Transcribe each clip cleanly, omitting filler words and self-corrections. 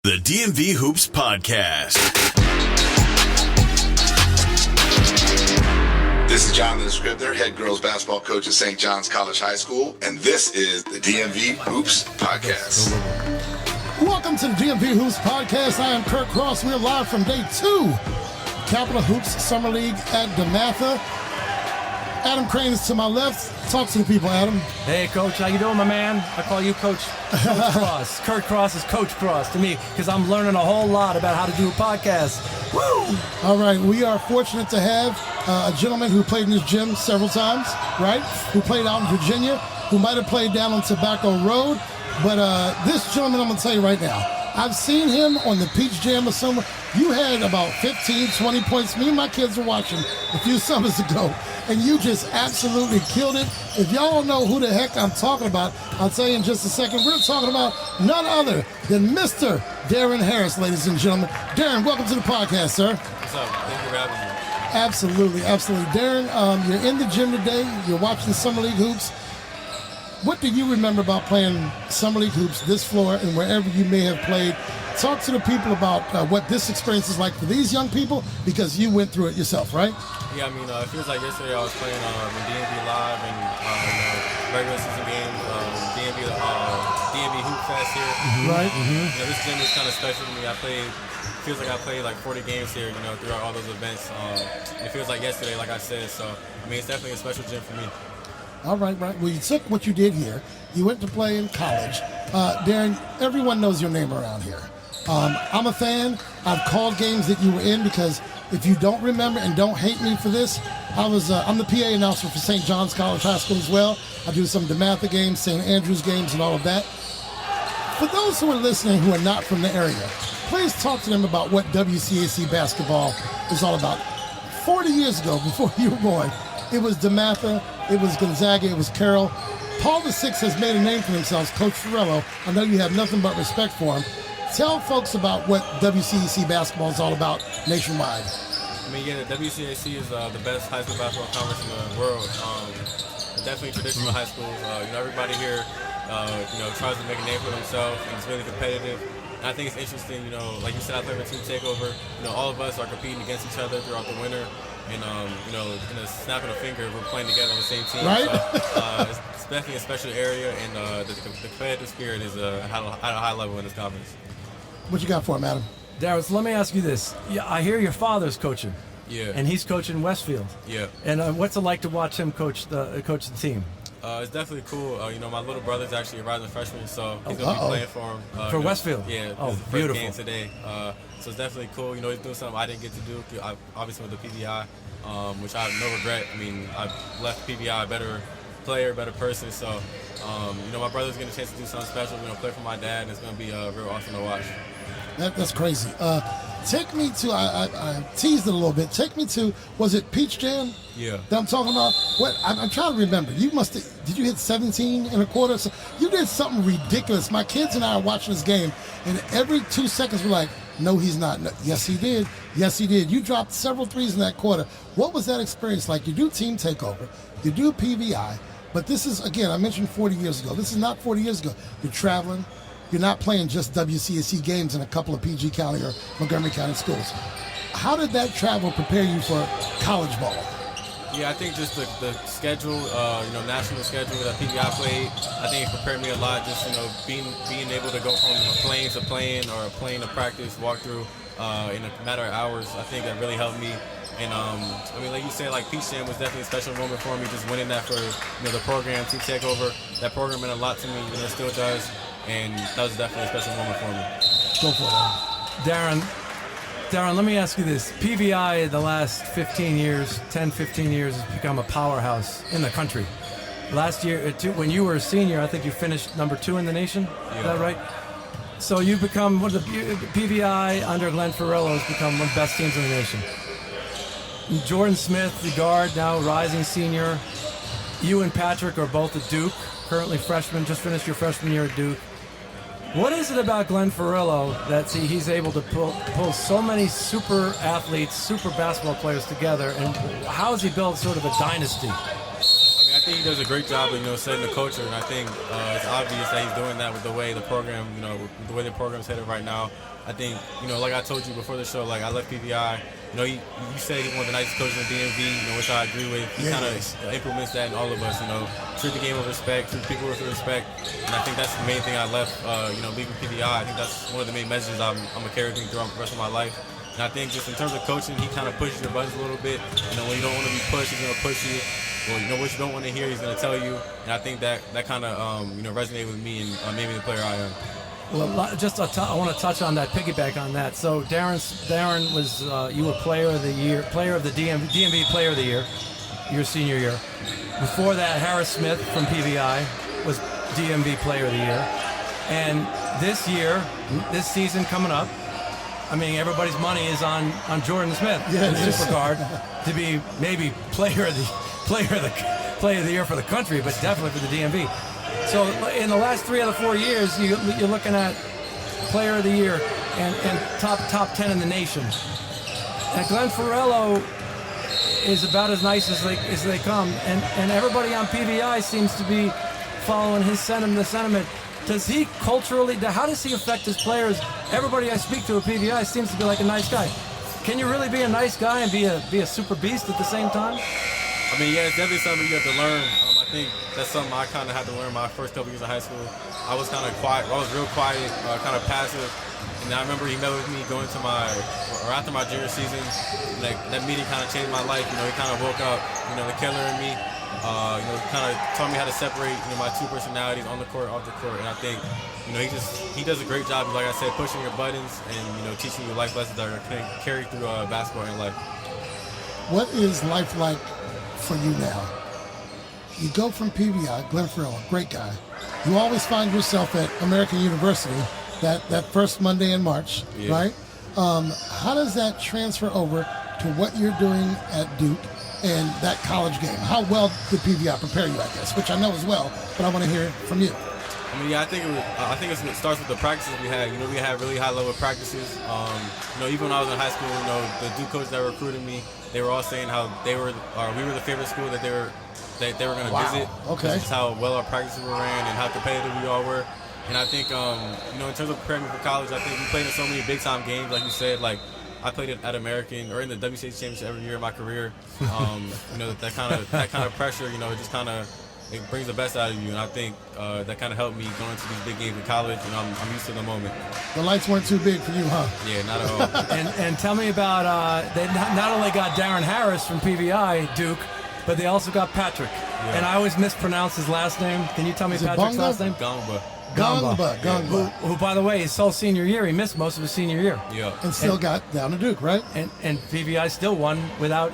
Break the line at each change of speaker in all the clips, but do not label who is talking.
The DMV Hoops Podcast.
This is Jonathan Scribner, head girls basketball coach at St. John's College High School, and this is the DMV Hoops Podcast.
Welcome to the DMV Hoops Podcast. I am Kurt Cross. We're live from day 2, Capital Hoops Summer League at DeMatha. Adam Crain is to my left. Talk to the people, Adam.
Hey, Coach. How you doing, my man? I call you Coach Cross. Kurt Cross is Coach Cross to me because I'm learning a whole lot about how to do a podcast. Woo!
All right. We are fortunate to have a gentleman who played in this gym several times, right? Who played out in Virginia, who might have played down on Tobacco Road. But this gentleman, I'm going to tell you right now, I've seen him on the Peach Jam or somewhere. You had about 15, 20 points. Me and my kids were watching a few summers ago, and you just absolutely killed it. If y'all don't know who the heck I'm talking about, I'll tell you in just a second. We're talking about none other than Mr. Darren Harris, ladies and gentlemen. Darren, welcome to the podcast, sir.
What's up? Thank you for having me.
Absolutely, absolutely. Darren, you're in the gym today. You're watching Summer League Hoops. What do you remember about playing Summer League Hoops, this floor, and wherever you may have played? Talk to the people about what this experience is like for these young people, because you went through it yourself, right?
Yeah, I mean, it feels like yesterday I was playing in DMV Live and regular season games, DMV Hoop Fest here.
Mm-hmm. Right. Mm-hmm.
You know, this gym is kind of special to me. Feels like I played like 40 games here, you know, throughout all those events. It feels like yesterday, like I said. So, I mean, it's definitely a special gym for me.
All right, right. Well, you took what you did here. You went to play in college. Darren, everyone knows your name around here. I'm a fan. I've called games that you were in because if you don't remember and don't hate me for this, I'm the PA announcer for St. John's College High School as well. I do some DeMatha games, St. Andrews games, and all of that. For those who are listening who are not from the area, please talk to them about what WCAC basketball is all about. 40 years ago, before you were born, it was DeMatha, it was Gonzaga, it was Carroll. Paul VI has made a name for himself, Coach Farello. I know you have nothing but respect for him. Tell folks about what WCAC basketball is all about nationwide.
I mean, yeah, the WCAC is the best high school basketball conference in the world. Definitely traditional high schools. Everybody here, tries to make a name for themselves, and it's really competitive. And I think it's interesting, like you said, I played with Team Takeover. All of us are competing against each other throughout the winter. And, in a snap of a finger, we're playing together on the same team.
Right?
So, it's definitely a special area, and the competitive spirit is at a high level in this conference.
What you got for him, Adam?
Darren, so let me ask you this. Yeah, I hear your father's coaching.
Yeah.
And he's coaching Westfield.
Yeah.
And what's it like to watch him coach the team?
It's definitely cool. My little brother's actually a rising freshman, so he's going to be playing for him.
For Westfield?
Yeah.
Oh,
his first
beautiful.
game today. So it's definitely cool. He's doing something I didn't get to do. I obviously with the PVI, which I have no regret. I mean, I left PVI a better player, better person. So, my brother's getting a chance to do something special. Play for my dad, and it's going to be real awesome to watch.
That's crazy. Take me to, I teased it a little bit. Take me to, was it Peach Jam?
Yeah.
That I'm talking about? What? I'm trying to remember. You did you hit 17 and a quarter? So you did something ridiculous. My kids and I are watching this game, and every 2 seconds we're like, no, he's not. No, yes, he did. Yes, he did. You dropped several threes in that quarter. What was that experience like? You do Team Takeover. You do PVI. But this is, again, I mentioned 40 years ago. This is not 40 years ago. You're traveling. You're not playing just WCAC games in a couple of PG County or Montgomery County schools. How did that travel prepare you for college ball?
Yeah, I think just the schedule, national schedule that PVI played, I think it prepared me a lot. Just, being able to go from a plane to plane or a plane to practice, walk through in a matter of hours, I think that really helped me. And, like you said, like Peach Jam was definitely a special moment for me, just winning that for, the program, Team Takeover. That program meant a lot to me, and it still does. And that was definitely a special moment for me.
Go for it,
Darren, let me ask you this. PVI, the last 15 years, has become a powerhouse in the country. Last year, when you were a senior, I think you finished number 2 in the nation.
Yeah.
Is that right? So you've become one of the PVI under Glenn Farello has become one of the best teams in the nation. Jordan Smith, the guard, now rising senior. You and Patrick are both at Duke, currently freshmen, just finished your freshman year at Duke. What is it about Glenn Farello that he's able to pull so many super athletes, super basketball players together, and how has he built sort of a dynasty?
I mean, I think he does a great job of, setting the culture, and I think it's obvious that he's doing that with the way the program, with the way the program's headed right now. I think, like I told you before the show, like I left PVI. You said he's one of the nicest coaches in the DMV, which I agree with. He kind of implements that in all of us, treat the game with respect, treat people with respect. And I think that's the main thing I left, leaving PVI. I think that's one of the main messages I'm going to carry throughout the rest of my life. And I think just in terms of coaching, he kind of pushes your buttons a little bit. When you don't want to be pushed, he's going to push you. Well, what you don't want to hear, he's going to tell you. And I think that kind of, resonated with me and made me the player I am.
Well, I want to touch on that, piggyback on that. So Darren was you were player of the year, player of the DMV Player of the Year, your senior year. Before that, Harris Smith from PVI was DMV Player of the Year. And this season coming up, I mean, everybody's money is on Jordan Smith, the super guard, to be maybe player of the year for the country, but definitely for the DMV. So in the last 3 out of 4 years, you're looking at Player of the Year and top 10 in the nation. And Glenn Farello is about as nice as they come, and everybody on PVI seems to be following his sentiment. Does he culturally? How does he affect his players? Everybody I speak to at PVI seems to be like a nice guy. Can you really be a nice guy and be a super beast at the same time?
I mean, yeah, it's definitely something you have to learn. I think that's something I kind of had to learn my first couple years of high school. I was kind of quiet. I was real quiet, kind of passive. And I remember he met with me going to after my junior season. Like that meeting kind of changed my life. He kind of woke up, the killer in me. Kind of taught me how to separate, my two personalities on the court, off the court. And I think, he does a great job, like I said, pushing your buttons and, teaching you life lessons that are going to carry through basketball and life.
What is life like for you now? You go from PVI, Glenn Farello, great guy. You always find yourself at American University that first Monday in March, right? How does that transfer over to what you're doing at Duke and that college game? How well did PVI prepare you, I guess, which I know as well, but I want to hear from you.
I mean, yeah, I think it starts with the practices we had. We had really high-level practices. Even when I was in high school, the Duke coaches that recruited me, they were all saying how we were the favorite school that they were going to visit.
Okay.
This is how well our practices were ran and how competitive we all were. And I think, in terms of preparing for college, I think we played in so many big-time games, like you said. Like I played at American or in the WCAC Championship every year of my career. That kind of pressure, it just kind of it brings the best out of you. And I think that kind of helped me going into these big games in college. I'm used to the moment.
The lights weren't too big for you, huh?
Yeah, not at all.
and tell me about they not only got Darren Harris from PVI Duke, but they also got Patrick. Yeah. And I always mispronounce his last name. Can you tell me Patrick's last name?
Gamba.
Who, by the way, his whole senior year, he missed most of his senior year.
Yeah.
And still got down to Duke, right?
And PVI still won without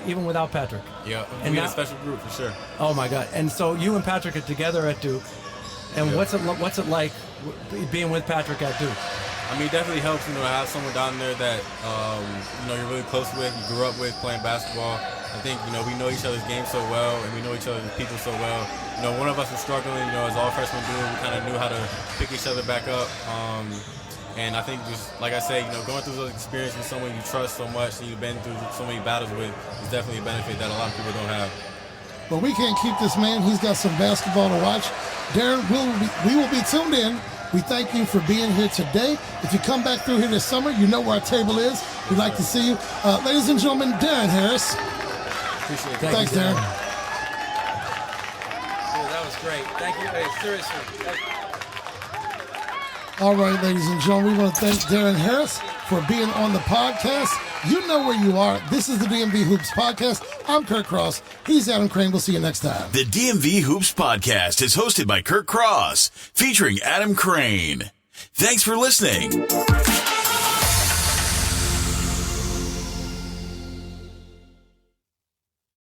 Patrick.
Yeah. And we had a special group for sure.
Oh my God. And so you and Patrick are together at Duke. And what's it like being with Patrick at Duke?
I mean, it definitely helps, to have someone down there that, you're really close with, you grew up with playing basketball. I think, we know each other's game so well, and we know each other's people so well. One of us was struggling, as all freshmen do. We kind of knew how to pick each other back up. And I think just, like I say, going through those experiences with someone you trust so much and you've been through so many battles with is definitely a benefit that a lot of people don't have.
Well, we can't keep this man. He's got some basketball to watch. Darren, we will be tuned in. We thank you for being here today. If you come back through here this summer, you know where our table is. We'd like to see you. Ladies and gentlemen, Darren Harris.
Appreciate it.
Thanks, Darren.
Yeah, that was great. Thank you. Hey, seriously.
All right, ladies and gentlemen, we want to thank Darren Harris for being on the podcast. You know where you are. This is the DMV Hoops Podcast. I'm Kurt Cross. He's Adam Crain. We'll see you next time.
The DMV Hoops Podcast is hosted by Kurt Cross, featuring Adam Crain. Thanks for listening.